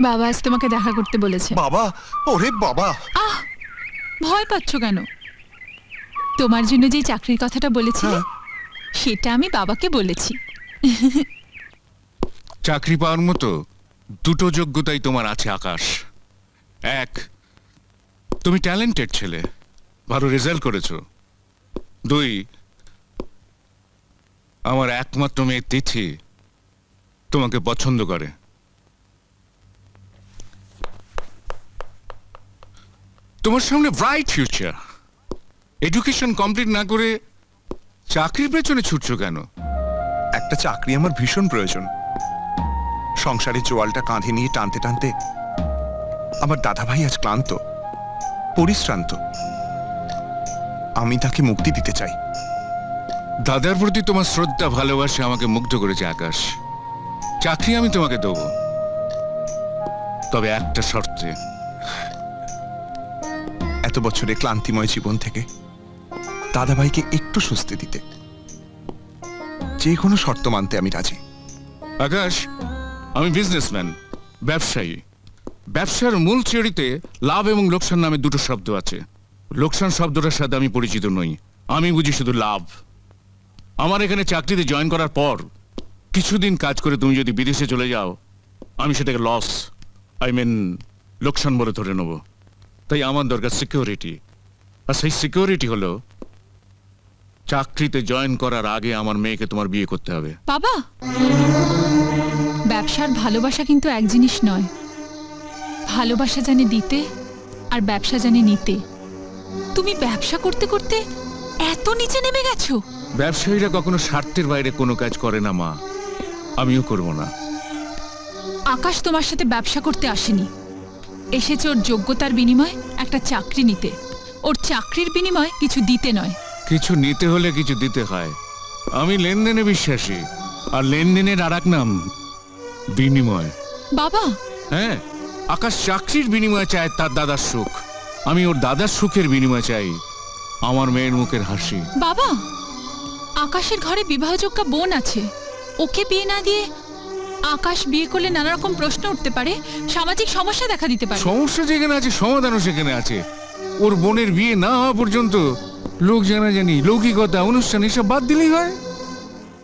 বাবা আজ তোমাকে দেখা করতে বলেছে। বাবা? ওরে বাবা! আহ, ভয় পাচ্ছ কেন? তোমার জন্য যে চাকরির কথাটা বলেছিলে সেটা আমি বাবাকে বলেছি। চাকরি পাওয়ার মতো দুটো যোগ্যতাই তোমার আছে আকাশ। এক, তুমি ট্যালেন্টেড ছেলে, ভালো রেজাল্ট করেছো। দুই, আমার একমাত্র মেয়ে তিথি তোমাকে পছন্দ করে। তোমার সামনে ব্রাইট ফিউচার। এডুকেশন কমপ্লিট না করে চাকরির পেছনে ছুটছো কেন? একটা চাকরি আমার ভীষণ প্রয়োজন। সংসারের জোয়ালটা কাঁধে নিয়ে টানতে টানতে আমার দাদাভাই আজ ক্লান্ত, পরিশ্রান্ত। আমি তাকে মুক্তি দিতে চাই। দাদার প্রতি তোমার শ্রদ্ধা ভালোবাসা আমাকে মুগ্ধ করেছে আকাশ। চাকরি আমি তোমাকে দেবো, তবে একটা শর্তে। এত বছরের ক্লান্তিময় জীবন থেকে দাদাভাইকে একটু স্বস্তি দিতে যে কোনো শর্ত মানতে আমি রাজি। আকাশ, আমি বিজনেসম্যান, ব্যবসায়ী। ব্যবসার মূল থিওরিতে লাভ এবং লোকসান নামে দুটো শব্দ আছে। লোকসান শব্দটার সাথে আমি পরিচিত নই, আমি বুঝি শুধু লাভ। আমার এখানে চাকরিতে জয়েন করার পর কিছুদিন কাজ করে তুমি যদি বিদেশে চলে যাও, আমি সেটাকে লস, লোকসান বলে ধরে নেব। তাই আমার দরকার সিকিউরিটি। আর সেই সিকিউরিটি হলো চাকরিতে জয়েন করার আগে আমার মেয়েকে তোমার বিয়ে করতে হবে। বাবা, ব্যবসার ভালোবাসা কিন্তু এক জিনিস নয়। ভালোবাসা জানে দিতে আর ব্যবসা জানে নিতে। তুমি ব্যবসা করতে করতে এত নিচে নেমে গেছো। ব্যবসায়ীরা কখনো স্বার্থের বাইরে কোনো কাজ করে না মা, আমিও করব না। আকাশ তোমার সাথে ব্যবসা করতে আসেনি, এসেছে ওর যোগ্যতার বিনিময়ে একটা চাকরি নিতে। ওর চাকরির বিনিময়ে কিছু দিতে নয়। কিছু নিতে হলে কিছু দিতে হয়। আমি লেনদেনে বিশ্বাসী, আর লেনদেনের আর এক নাম বিনিময়। বাবা, হ্যাঁ, আকাশ চাকরির বিনিময়ে চায় তার দাদার সুখ, আমি ওর দাদার সুখের বিনিময়ে চাই আমার মেয়ের মুখের হাসি। বাবা, আকাশের ঘরে বিবাহযোগ্য বোন আছে, ওকে বিয়ে না দিয়ে আকাশ বিয়ে করলে নানা রকম প্রশ্ন উঠতে পারে, সামাজিক সমস্যা দেখা দিতে পারে। সমস্যা যেখানে আছে সমাধানও সেখানে আছে। ওর বোনের বিয়ে না হওয়া পর্যন্ত লোক জানাজানি, লৌকিকতা, অনুষ্ঠান এসব বাদ দিলেই হয়।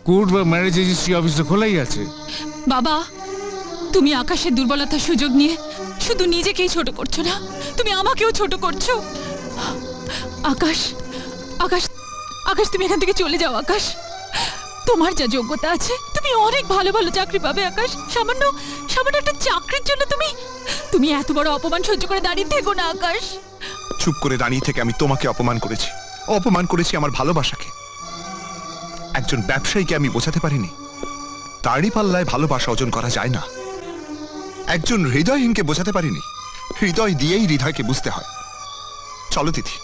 কোর্ট বা ম্যারেজ রেজিস্ট্রি অফিস তো খোলাই আছে। বাবা, তুমি আকাশের দুর্বলতার সুযোগ নিয়ে শুধু নিজেকেই ছোট করছো না, তুমি আমাকেও ছোট করছো। আকাশ, আকাশ, আকাশ, তুমি এখান থেকে চলে যাও। আকাশ, তোমার যা যোগ্যতা আছে তুমি অনেক ভালো ভালো চাকরি পাবে। আকাশ, সামান্য সামান্য একটা চাকরির জন্য তুমি এত বড় অপমান সহ্য করে দাঁড়িয়ে থেকো না। আকাশ, চুপ করে দাঁড়িয়ে থেকে আমি তোমাকে অপমান করেছি, অপমান করেছি আমার ভালোবাসাকে। একজন ব্যবসায়ীকে আমি বোঝাতে পারিনি তারই পাল্লায় ভালোবাসা অর্জন করা যায় না। একজন হৃদয়হীনকে বোঝাতে পারিনি হৃদয় দিয়েই হৃদয়কে বুঝতে হয়। চলো তিথি,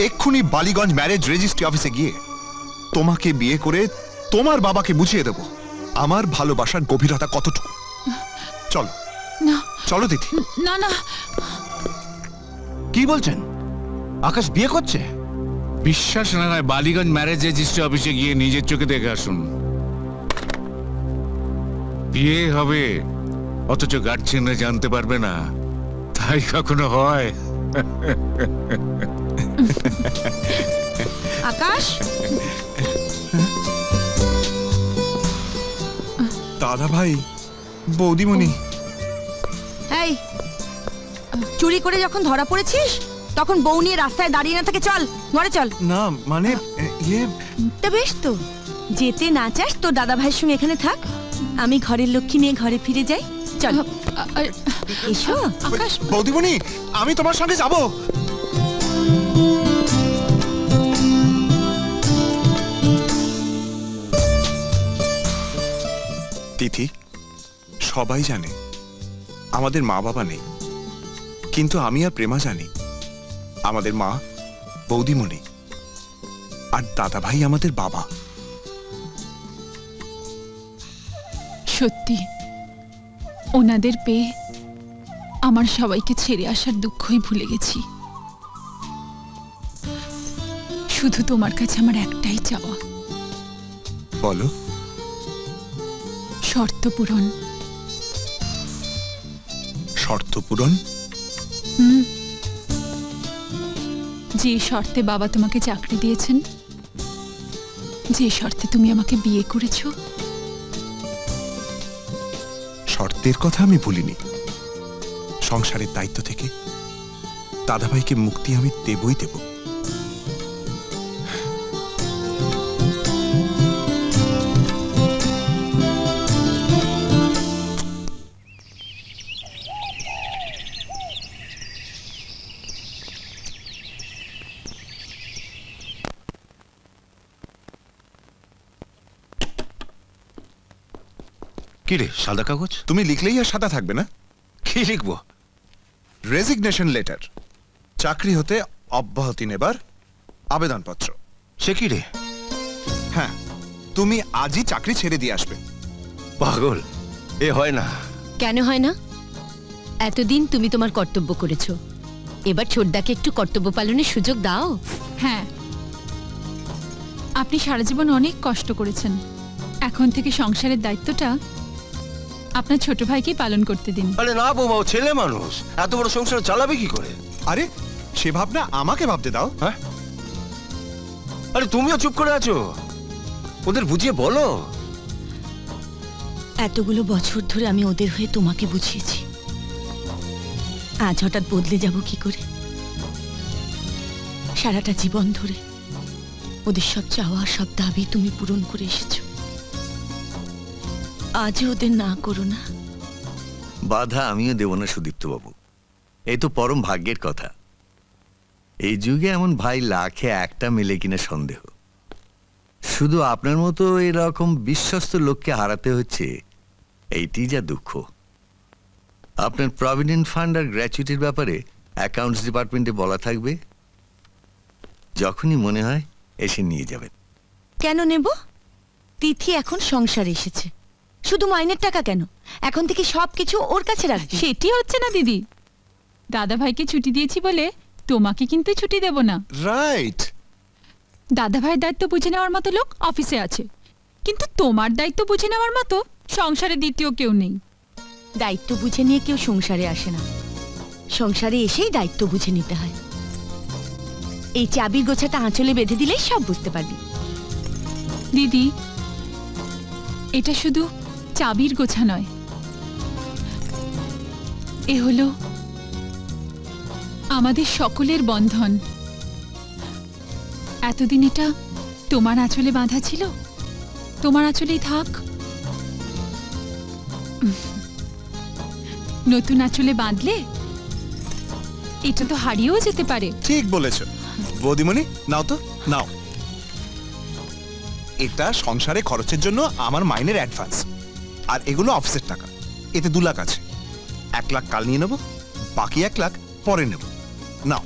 এক্ষুনি বালিগঞ্জ ম্যারেজ রেজিস্ট্রি অফিসে গিয়ে তোমাকে বিয়ে করে তোমার বাবাকে বুঝিয়ে দেব আমার ভালোবাসার গভীরতা কতটুকু। চলো না, চলো তিথি। না না, কি বলছেন? আকাশ বিয়ে করছে? বিশ্বাস না হয় বালিগঞ্জ ম্যারেজ রেজিস্ট্রি অফিসে গিয়ে নিজের চোখে দেখে আসুন। বিয়ে হবে অথচ গার্জিয়ানরা জানতে পারবে না, তাই কখনো হয়? আকাশ, দাদা ভাই, বৌদিমণি। এই চুরি করে যখন ধরা পড়েছিস তখন বউ নিয়ে রাস্তায় দাঁড়িয়ে না থেকে চল ঘরে চল। না মানে তা বেশ তো, যেতে না চাস তোর দাদা ভাইয়ের সঙ্গে এখানে থাক, আমি ঘরের লক্ষ্মী নিয়ে ঘরে ফিরে যাই। চল এসো। আকাশ, বৌদিমণি, আমি তোমার সঙ্গে যাব। তিথি, সবাই জানে আমাদের মা বাবা নেই, কিন্তু আমি আর প্রেমা জানি আমাদের মা বৌদিমণি আর দাদা ভাই আমাদের বাবা। সত্যি ওনাদের পেয়ে আমার সবাইকে ছেড়ে আসার দুঃখই ভুলে গেছি। শুধু তোমার কাছে আমার একটাই চাওয়া। বলো। শর্ত পূরণ। শর্ত পূরণ? যে শর্তে বাবা তোমাকে চাকরি দিয়েছেন, যে শর্তে তুমি আমাকে বিয়ে করেছো। শর্তের কথা আমি ভুলিনি। সংসারের দায়িত্ব থেকে দাদাভাইকে মুক্তি আমি দেবই দেব। কি রে, সাদা কাগজ? তুমি লিখলেই আর সাদা থাকবে না। কি লিখবো? রেজিগনেশন লেটার, চাকরি হতে অব্যাহতি নেবার আবেদনপত্র। সে কি রে? হ্যাঁ, তুমি আজই চাকরি ছেড়ে দিয়ে আসবে। পাগল, এ হয় না। কেন হয় না? এতদিন তুমি তোমার কর্তব্য করেছো, এবার ছোটদাকে একটু কর্তব্য পালনের সুযোগ দাও। হ্যাঁ, আপনি সারা জীবন অনেক কষ্ট করেছেন, এখন থেকে সংসারের দায়িত্বটা আপনার ছোট ভাইকেই পালন করতে দিন। আরে না বৌমা, ও ছেলে মানুষ, এত বড় সংসার চালাবে কি করে? আরে সে ভাবনা আমাকে ভাবতে দাও। হ্যাঁ, আরে তুমিও চুপ করে আছো, ওদের বুঝিয়ে বলো। এতগুলো বছর ধরে আমি ওদের হয়ে তোমাকে বুঝিয়েছি, আজ হঠাৎ বদলে যাব কি করে? সারাটা জীবন ধরে ওদের সব চাওয়া সব দাবি তুমি পূরণ করে এসেছো, আজও ওদের না করো না। বাধা আমিও দেব না সুদীপ্ত বাবু, এই তো পরম ভাগ্যের কথা। এই যুগে এমন ভাই লাখে একটা মেলে কিনা সন্দেহ। শুধু আপনার মতো এরকম বিশ্বস্ত লোককে হারাতে হচ্ছে, এইটি যা দুঃখ। আপনার প্রভিডেন্ট ফান্ড আর গ্র্যাচুইটির ব্যাপারে অ্যাকাউন্টস ডিপার্টমেন্টে বলা থাকবে, যখনই মনে হয় এসে নিয়ে যাবেন। কেন নেব? তিথি এখন সংসারে এসেছে, শুধু মাইনের টাকা কেন, এখন থেকে সবকিছু ওর কাছে রাখবে। সেটি হচ্ছে না দিদি, দাদা ভাইকে ছুটি দিয়েছি বলে তোমাকে কিন্তু ছুটি দেব না। রাইট। দাদা ভাইয়ের দায়িত্ব বুঝে নেওয়ার মতো লোক অফিসে আছে, কিন্তু তোমার দায়িত্ব বুঝে নেওয়ার মতো সংসারে দ্বিতীয় কেউ নেই। দায়িত্ব বুঝে নিয়ে কেউ সংসারে আসে না, সংসারে এসেই দায়িত্ব বুঝে নিতে হয়। এই চাবির গোছাটা আঁচলে বেঁধে দিলেই সব বুঝতে পারবি। দিদি, এটা শুধু চাবির গোছা নয়, এ হলো আমাদের সকলের বন্ধন। এতদিন এটা তোমার আঁচলে বাঁধা ছিল, তোমার আঁচলেই থাক। নতুন আঁচলে বাঁধলে এটা তো হারিয়েও যেতে পারে। ঠিক বলেছ বৌদিমণি, নাও তো নাও। এটা সংসারে খরচের জন্য আমার মাইনের অ্যাডভান্স, আর এগুলো অফিসের টাকা। এতে 2 লাখ আছে, 1 লাখ কাল নিয়ে নেব, বাকি 1 লাখ পরে নেব। নাও।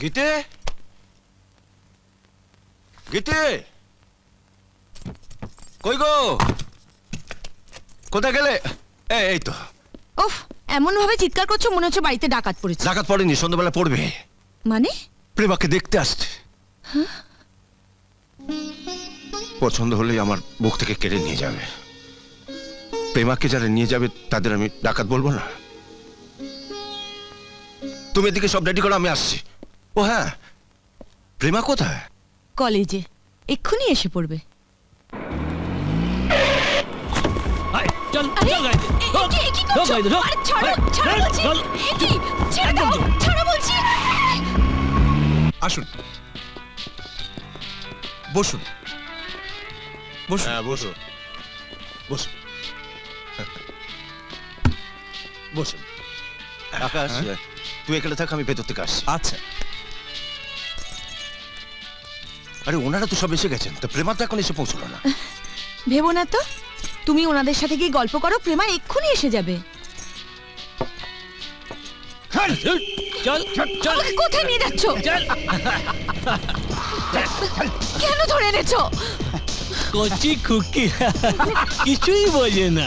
গীতে, গীতে, কই গো, কোথায় গেলে? এই তো। উফ, এমন ভাবে চিৎকার করছো মনে হচ্ছে বাড়িতে ডাকাত পড়েছে। ডাকাত পড়েনি, সন্ধ্যাবেলা পড়বে। মানে? প্রেমাকে দেখতে আসছে। পছন্দ হলেই আমার বুক থেকে কেড়ে নিয়ে যাবে। প্রেমাকে যারা নিয়ে যাবে তাদের আমি ডাকাত বলবো না। তুমি এদিকে সব রেডি করো, আমি আসছি। ও হ্যাঁ, প্রেমা কোথায়? কলেজে, এক্ষুনি এসে পড়বে। আসুন, বসুন বসুন। হ্যাঁ বসো, বসো, বসুন। আকাশ, তুই এখানে থাক, আমি ভেতর থেকে আসছি। আচ্ছা। আরে ওনারা তো সব এসে গেছেন, তো প্রেমা তো এখন এসে পৌঁছলো না। ভেবো না তো, তুমি ওনাদের সাথে গিয়ে গল্প করো, প্রেমা এক্ষুনি এসে যাবে। আমাকে কোথায় নিয়ে যাচ্ছ? কেন ধরে এনেছো? কচি খুকি কিছুই বোঝে না।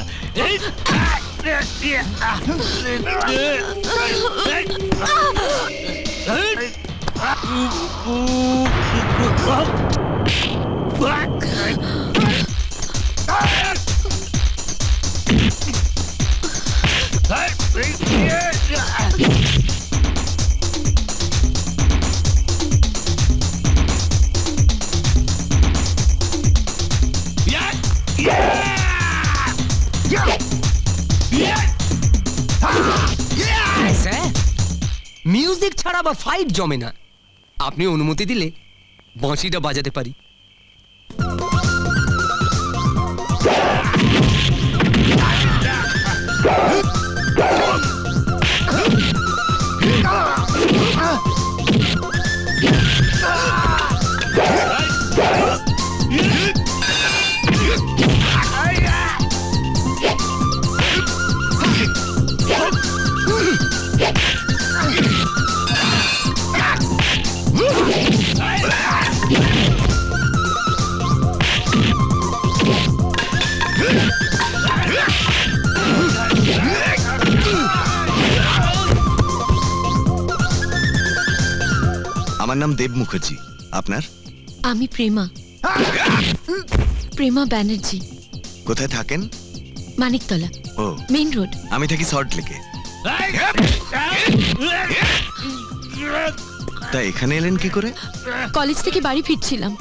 মিউজিক ছাড়া বা ফাইট জমে না। আপনি অনুমতি দিলে বাঁশিটা বাজাতে পারি। আমার নাম দেব মুখার্জি, আপনার? আমি প্রেমা, প্রেমা ব্যানার্জি। কোথায় থাকেন? মানিকতলা, ও, মেইন রোড। আমি থাকি সল্ট লেকে। তা এখানে এলেন কি করে? কলেজ থেকে বাড়ি ফিরছিলাম,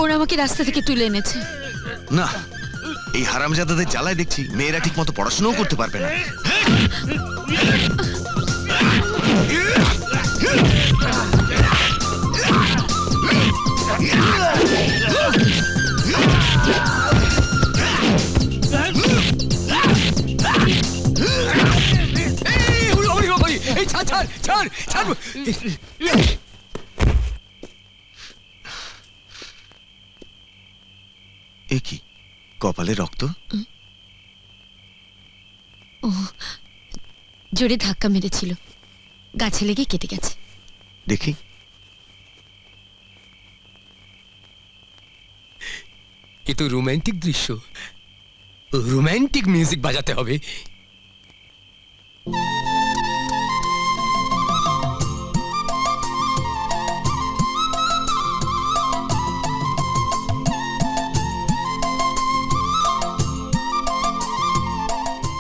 ওরা আমাকে রাস্তা থেকে তুলে এনেছে। না, এই হারামজাদাদের জ্বালায় দেখছি মেয়েরা ঠিক মতো পড়াশোনাও করতে পারবে না। এ কি, কপালে রক্ত? জোরে ধাক্কা মেরেছিল, গাছে লেগে কেটে গেছে। দেখি। এ তো রোমান্টিক দৃশ্য, রোমান্টিক মিউজিক বাজাতে হবে।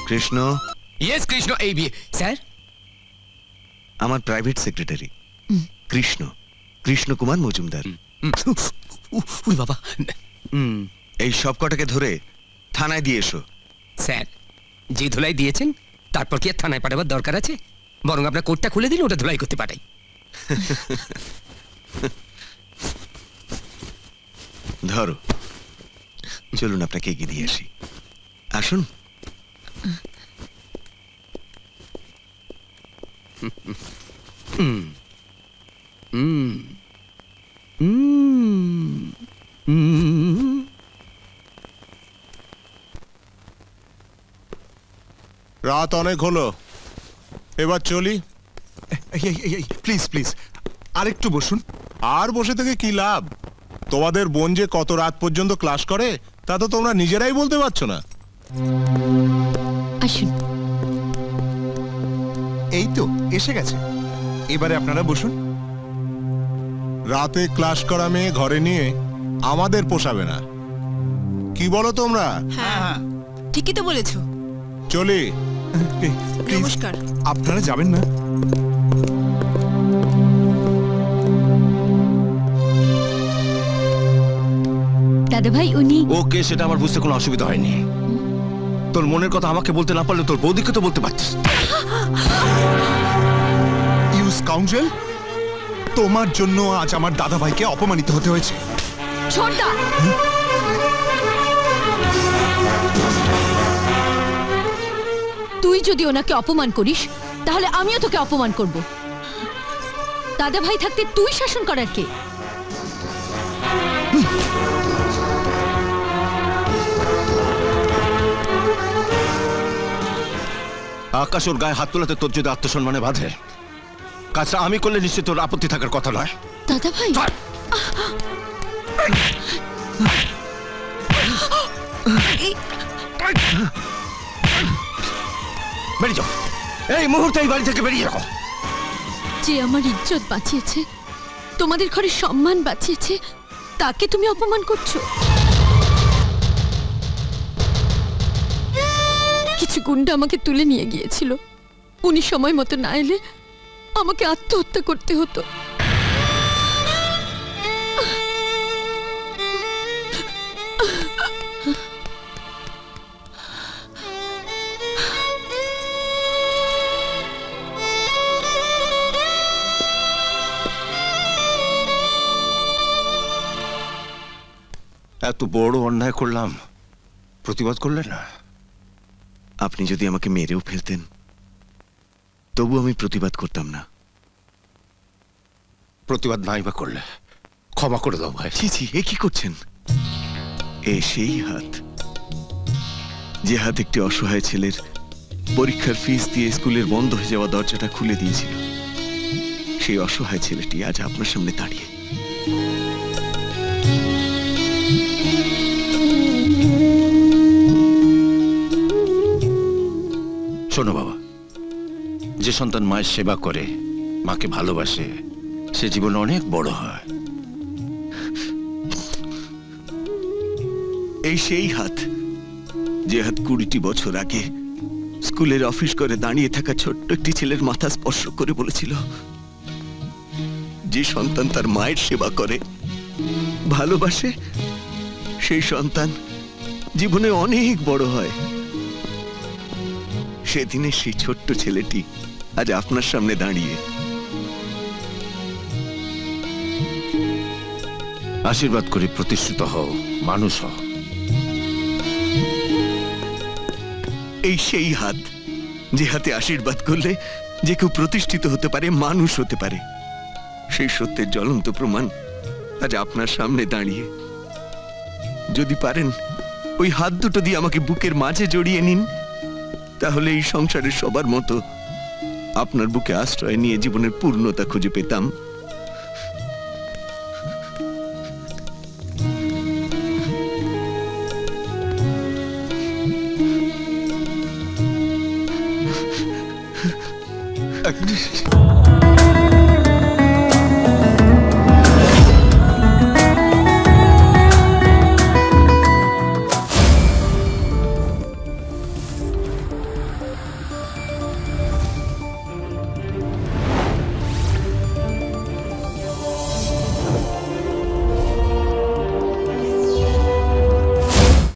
কৃষ্ণ। ইয়েস কৃষ্ণ, এই বিয়ে স্যার। আমার private secretary Krishna, Krishna Kumar Majumdar. We বাবা। এই সব কটাকে ধরে থানায় দিয়ে এসো। স্যার, যে ধুলাই দিয়েছেন তারপর কি আর থানায় পাঠাবার দরকার আছে? বরং আপনার কোটটা খুলে দিন, ওটা ধুলাই করতে পাঠাই। ধরো, চলুন আপনাকে এগিয়ে দিয়ে আসি। আসুন। রাত অনেক হলো, এবার চলি। প্লিজ প্লিজ, আরেকটু বসুন। আর বসে থেকে কি লাভ? তোমাদের বোন যে কত রাত পর্যন্ত ক্লাস করে তা তো তোমরা নিজেরাই বলতে পারছো না। আসুন। এই তো এসে গেছে, এবারে আপনারা বসুন। রাতে ক্লাস করা মেয়ে ঘরে নিয়ে আমাদের পোষাবে না, কি বলো তোমরা? হ্যাঁ, ঠিকই তো বলেছো। চলি। প্লিজ, নমস্কার। আপনারা যাবেন না? দাদা ভাই, উনি ওকে, সেটা আমার বুঝতে কোনো অসুবিধা হয়নি। তোর মনের কথা আমাকে বলতে না পারলে তোর বৌদিকে তো বলতে পারছিস। ইউ স্কাউন্ডেল, তোমার জন্য আজ আমার দাদা ভাইকে অপমানিত হতে হয়েছে। ছোটদা, তুই যদি ওনাকে অপমান করিস তাহলে আমিও তোকে অপমান করব। দাদা ভাই থাকতে তুই শাসন করার কে? আকাশ ওর গায়ে হাত তোলাতে তোর যদি আত্মসম্মানে বাঁধে, কাজটা আমি করলে নিশ্চয় তোর আপত্তি থাকার কথা নয়। দাদা ভাই, বেরিয়ে যাও, এই মুহূর্তে এই বাড়ি থেকে বেরিয়ে যাও। যে আমার ইজ্জত বাঁচিয়েছে, তোমাদের ঘরে সম্মান বাঁচিয়েছে, তাকে তুমি অপমান করছো। কিছু গুন্ডা আমাকে তুলে নিয়ে গিয়েছিল, উনি সময় মতো না এলে আমাকে আত্মহত্যা করতে হতো। এত বড় অন্যায় করলাম, প্রতিবাদ করলে না? আপনি যদি আমাকে মেরেও ফেলতেন তবু আমি প্রতিবাদ করতাম না। প্রতিবাদ নাই বা করলে ক্ষমা করে দাও ভাই। ছি ছি, এ কি করছেন? এ সেই হাত, যে হাত একটি অসহায় ছেলের পরীক্ষার ফিস দিয়ে স্কুলের বন্ধ হয়ে যাওয়া দরজাটা খুলে দিয়েছিল। সেই অসহায় ছেলেটি আজ আপনার সামনে দাঁড়িয়ে। শোনো বাবা, যে সন্তান মায়ের সেবা করে, মাকে ভালোবাসে, সে জীবনে অনেক বড় হয়। এই সেই হাত, যে হাত 20টি বছর আগে স্কুলের অফিস করে দাঁড়িয়ে থাকা ছোট্ট একটি ছেলের মাথা স্পর্শ করে বলেছিল, যে সন্তান তার মায়ের সেবা করে, ভালোবাসে, সেই সন্তান জীবনে অনেক বড় হয়। সেদিনে সেই ছোট্ট ছেলেটি আজ আপনার সামনে দাঁড়িয়ে। আশীর্বাদ করে প্রতিষ্ঠিত হও, মানুষ হও। এই সেই হাত, যে হাতে আশীর্বাদ করলে যে কেউ প্রতিষ্ঠিত হতে পারে, মানুষ হতে পারে। সেই সত্যের জ্বলন্ত প্রমাণ আজ আপনার সামনে দাঁড়িয়ে। যদি পারেন ওই হাত দুটো দিয়ে আমাকে বুকের মাঝে জড়িয়ে নিন, তাহলে এই সংসারের সবার মতো আপনার বুকে আশ্রয় নিয়ে জীবনের পূর্ণতা খুঁজে পেতাম। এক